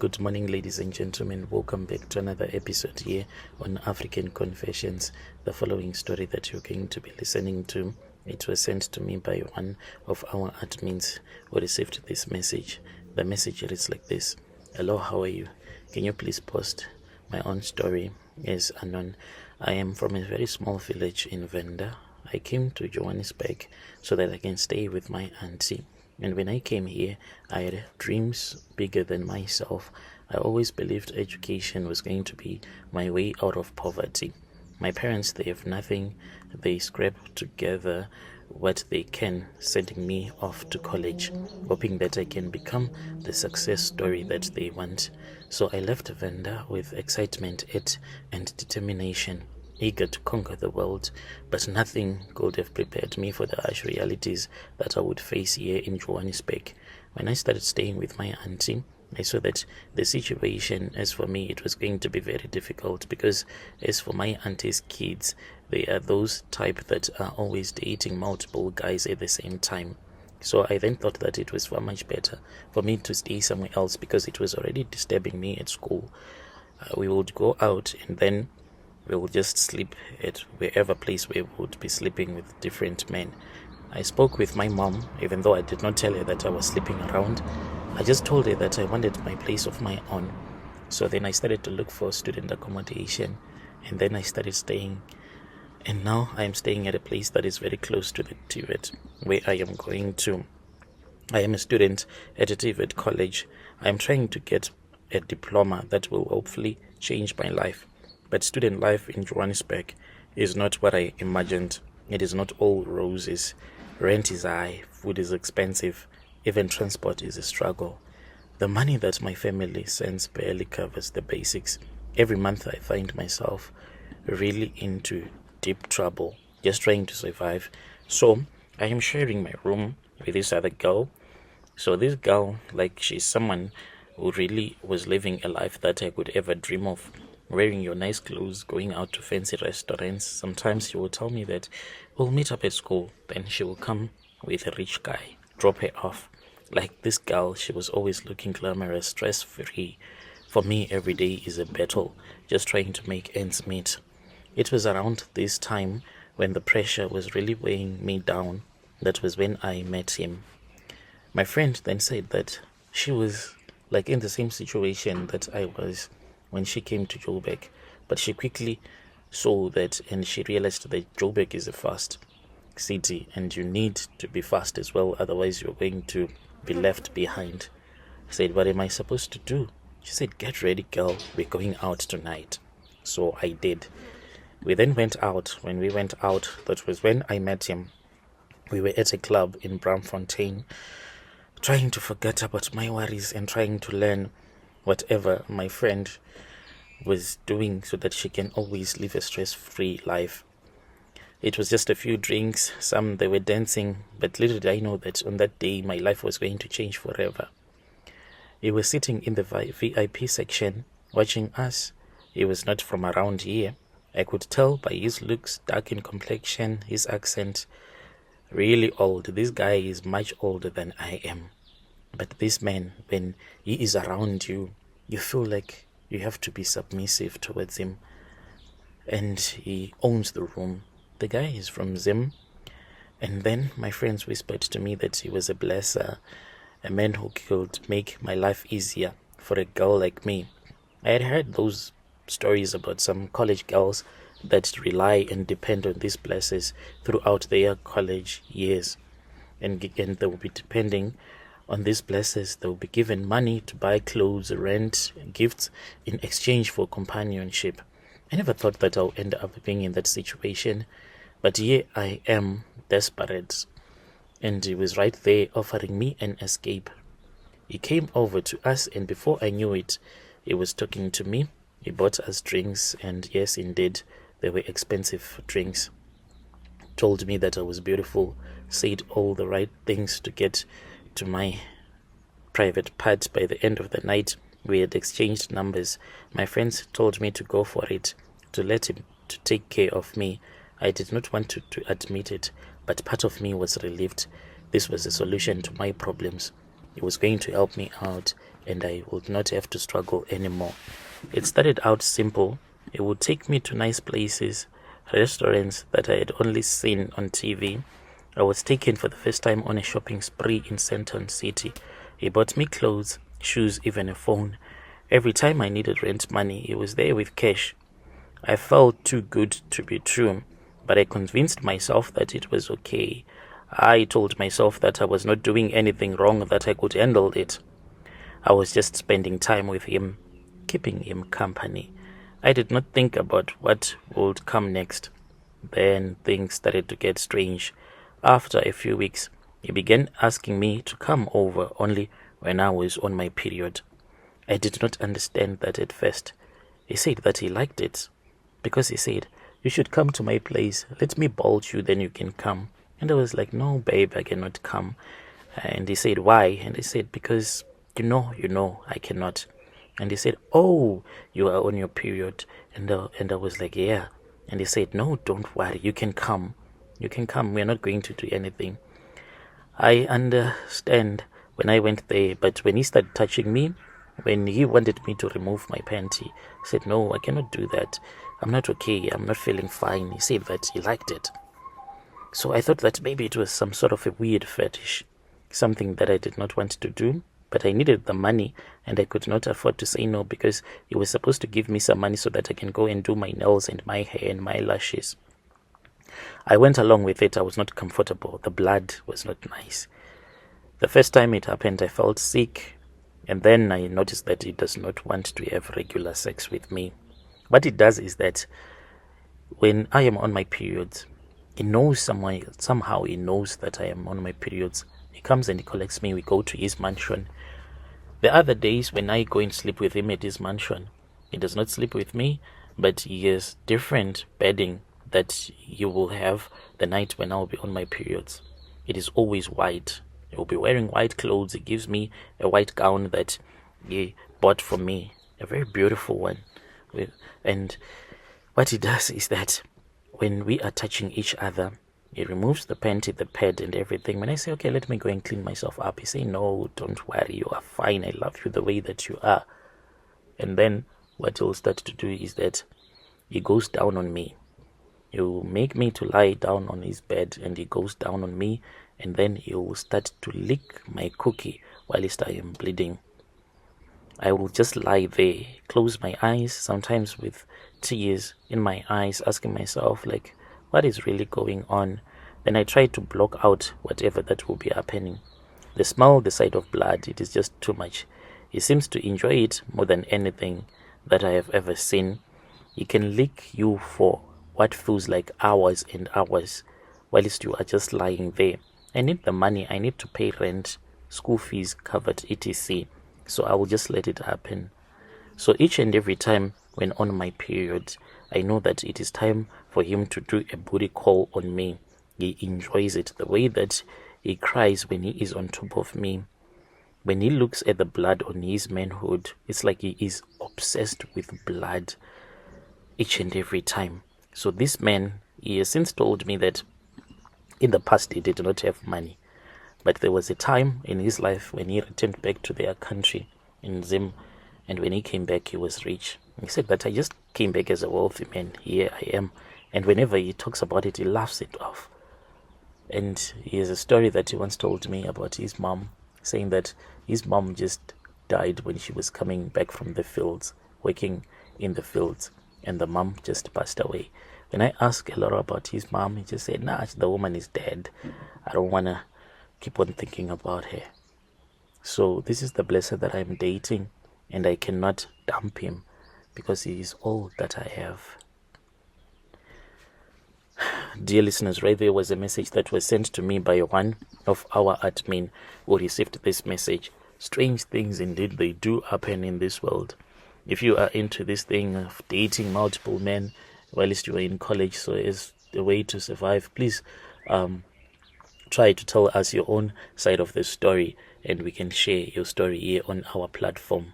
Good morning, ladies and gentlemen. Welcome back to another episode here on African Confessions. The following story that you're going to be listening to, it was sent to me by one of our admins who received this message. The message reads like this. Hello, how are you? Can you please post my own story as anon? I am from a very small village in Venda. I came to Johannesburg so that I can stay with my auntie. And when I came here, I had dreams bigger than myself. I always believed education was going to be my way out of poverty. My parents, they have nothing. They scrap together what they can, sending me off to college, hoping that I can become the success story that they want. So I left Venda with excitement and determination, eager to conquer the world, but nothing could have prepared me for the harsh realities that I would face here in Johannesburg. When I started staying with my auntie, I saw that the situation, as for me, it was going to be very difficult because as for my auntie's kids, they are those type that are always dating multiple guys at the same time. So I then thought that it was far much better for me to stay somewhere else because it was already disturbing me at school. We would go out and then we will just sleep at wherever place we would be sleeping with different men. I spoke with my mom, even though I did not tell her that I was sleeping around. I just told her that I wanted my place of my own. So then I started to look for student accommodation, and then I started staying. And now I am staying at a place that is very close to the TVET, where I am going to. I am a student at a TVET college. I am trying to get a diploma that will hopefully change my life. But student life in Johannesburg is not what I imagined. It is not all roses. Rent is high, food is expensive, even transport is a struggle. The money that my family sends barely covers the basics. Every month I find myself really into deep trouble, just trying to survive. So I am sharing my room with this other girl. So this girl, like, she's someone who really was living a life that I could ever dream of. Wearing your nice clothes, going out to fancy restaurants. Sometimes she will tell me that we'll meet up at school. Then she will come with a rich guy, drop her off. Like this girl, she was always looking glamorous, stress-free. For me, every day is a battle, just trying to make ends meet. It was around this time when the pressure was really weighing me down. That was when I met him. My friend then said that she was like in the same situation that I was when she came to Joburg, but she quickly saw that and she realized that Joburg is a fast city and you need to be fast as well, otherwise you're going to be left behind. I said, what am I supposed to do? She said, get ready, girl, we're going out tonight. So I did. We then went out. When we went out, that was when I met him. We were at a club in Braamfontein, trying to forget about my worries and trying to learn whatever my friend was doing so that she can always live a stress-free life. It was just a few drinks, some they were dancing, but little did I know that on that day my life was going to change forever. He was sitting in the VIP section watching us. He was not from around here. I could tell by his looks, dark in complexion, his accent, really old. This guy is much older than I am. But this man, when he is around you, you feel like you have to be submissive towards him. And he owns the room. The guy is from Zim. And then my friends whispered to me that he was a blesser, a man who could make my life easier for a girl like me. I had heard those stories about some college girls that rely and depend on these blessers throughout their college years. And they will be depending on these blessers. They will be given money to buy clothes, rent, gifts in exchange for companionship. I never thought that I'll end up being in that situation, but here I am, desperate. And he was right there offering me an escape. He came over to us, and before I knew it, he was talking to me. He bought us drinks, and yes, indeed, they were expensive drinks. Told me that I was beautiful, said all the right things to get to my private part. By the end of the night, we had exchanged numbers. My friends told me to go for it, to let him to take care of me. I did not want to admit it, but part of me was relieved. This was a solution to my problems. He was going to help me out, and I would not have to struggle anymore. It started out simple. It would take me to nice places, restaurants that I had only seen on TV. I was taken for the first time on a shopping spree in Central City. He bought me clothes, shoes, even a phone. Every time I needed rent money, he was there with cash. I felt too good to be true, but I convinced myself that it was okay. I told myself that I was not doing anything wrong, that I could handle it. I was just spending time with him, keeping him company. I did not think about what would come next. Then things started to get strange. After a few weeks, he began asking me to come over only when I was on my period. I did not understand that at first. He said that he liked it, because he said, "You should come to my place. Let me bulge you, then you can come." And I was like, "No, babe, I cannot come." And he said, "Why?" And I said, "Because you know, I cannot." And he said, "Oh, you are on your period." And I was like, "Yeah." And he said, "No, don't worry. You can come. You can come. We're not going to do anything." I understand when I went there, but when he started touching me, when he wanted me to remove my panty, I said, "No, I cannot do that. I'm not okay. I'm not feeling fine." He said that he liked it. So I thought that maybe it was some sort of a weird fetish, something that I did not want to do, but I needed the money and I could not afford to say no, because he was supposed to give me some money so that I can go and do my nails and my hair and my lashes. I went along with it. I was not comfortable. The blood was not nice. The first time it happened, I felt sick, and then I noticed that he does not want to have regular sex with me. What it does is that when I am on my periods, he knows somehow he knows that I am on my periods. He comes and he collects me. We go to his mansion. The other days when I go and sleep with him at his mansion, he does not sleep with me, but he has different bedding that he will have the night when I'll be on my periods. It is always white. He will be wearing white clothes. He gives me a white gown that he bought for me, a very beautiful one. And what he does is that when we are touching each other, he removes the panty, the pad, and everything. When I say, "Okay, let me go and clean myself up," he say, "No, don't worry, you are fine. I love you the way that you are." And then what he'll start to do is that he goes down on me. He'll make me to lie down on his bed, and he goes down on me, and then he will start to lick my cookie whilst I am bleeding. I will just lie there, close my eyes, sometimes with tears in my eyes, asking myself, like, what is really going on? Then I try to block out whatever that will be happening. The smell, the sight of blood, it is just too much. He seems to enjoy it more than anything that I have ever seen. He can lick you for what feels like hours and hours, whilst you are just lying there. I need the money. I need to pay rent, school fees covered, etc. So I will just let it happen. So each and every time when on my period, I know that it is time for him to do a booty call on me. He enjoys it. The way that he cries when he is on top of me, when he looks at the blood on his manhood, it's like he is obsessed with blood each and every time. So this man, he has since told me that in the past he did not have money, but there was a time in his life when he returned back to their country in Zim, and when he came back, he was rich. He said that, "I just came back as a wealthy man. Here I am." And whenever he talks about it, he laughs it off. And he has a story that he once told me about his mom, saying that his mom just died when she was coming back from the fields, working in the fields, and the mom just passed away. When I asked a lot about his mom, he just said, "Nah, the woman is dead. I don't want to keep on thinking about her." So this is the blessed that I'm dating, and I cannot dump him because he is all that I have. Dear listeners, right there was a message that was sent to me by one of our admin who received this message. Strange things indeed, they do happen in this world. If you are into this thing of dating multiple men whilst you are in college, so as a way to survive, please try to tell us your own side of the story, and we can share your story here on our platform.